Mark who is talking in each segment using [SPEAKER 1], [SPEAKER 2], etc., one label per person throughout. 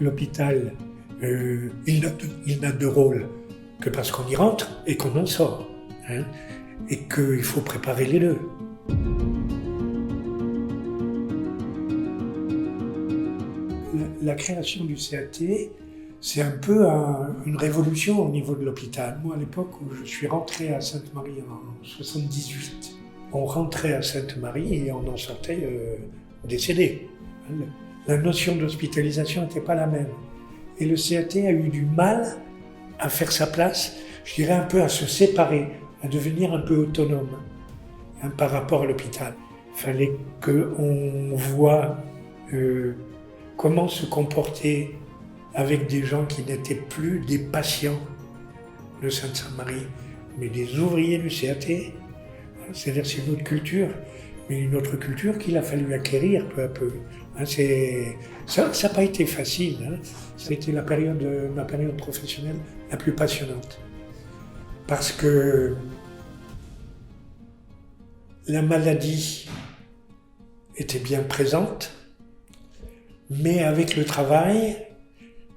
[SPEAKER 1] l'hôpital, il n'a de rôle que parce qu'on y rentre et qu'on en sort, hein, et qu'il faut préparer les deux. La création du CAT, c'est un peu une révolution au niveau de l'hôpital. Moi, à l'époque où je suis rentré à Sainte-Marie en 78, on rentrait à Sainte-Marie et on en sortait décédé. La notion d'hospitalisation n'était pas la même. Et le CAT a eu du mal à faire sa place, je dirais un peu à se séparer, à devenir un peu autonome, hein, par rapport à l'hôpital. Il fallait qu'on voit comment se comporter avec des gens qui n'étaient plus des patients de Sainte-Marie, mais des ouvriers du CAT. C'est-à-dire c'est une autre culture, mais une autre culture qu'il a fallu acquérir peu à peu. Ça n'a pas été facile. Hein. Ça a été ma période professionnelle la plus passionnante. Parce que la maladie était bien présente, mais avec le travail,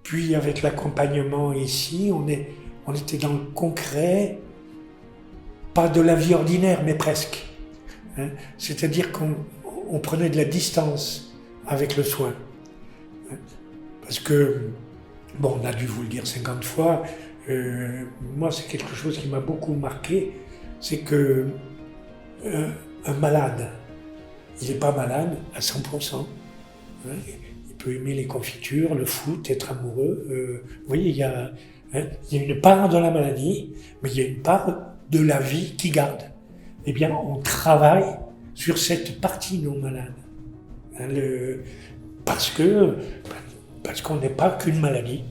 [SPEAKER 1] puis avec l'accompagnement ici, on était dans le concret, pas de la vie ordinaire, mais presque. Hein. C'est-à-dire qu'on prenait de la distance avec le soin. Hein. Parce que, bon, on a dû vous le dire 50 fois, moi c'est quelque chose qui m'a beaucoup marqué, c'est que un malade, il n'est pas malade à 100%. Hein. Il peut aimer les confitures, le foot, être amoureux. Vous voyez, il y a une part de la maladie, mais il y a une part de la vie qui garde. Eh bien, on travaille sur cette partie non malade. Hein, parce qu'on n'est pas qu'une maladie.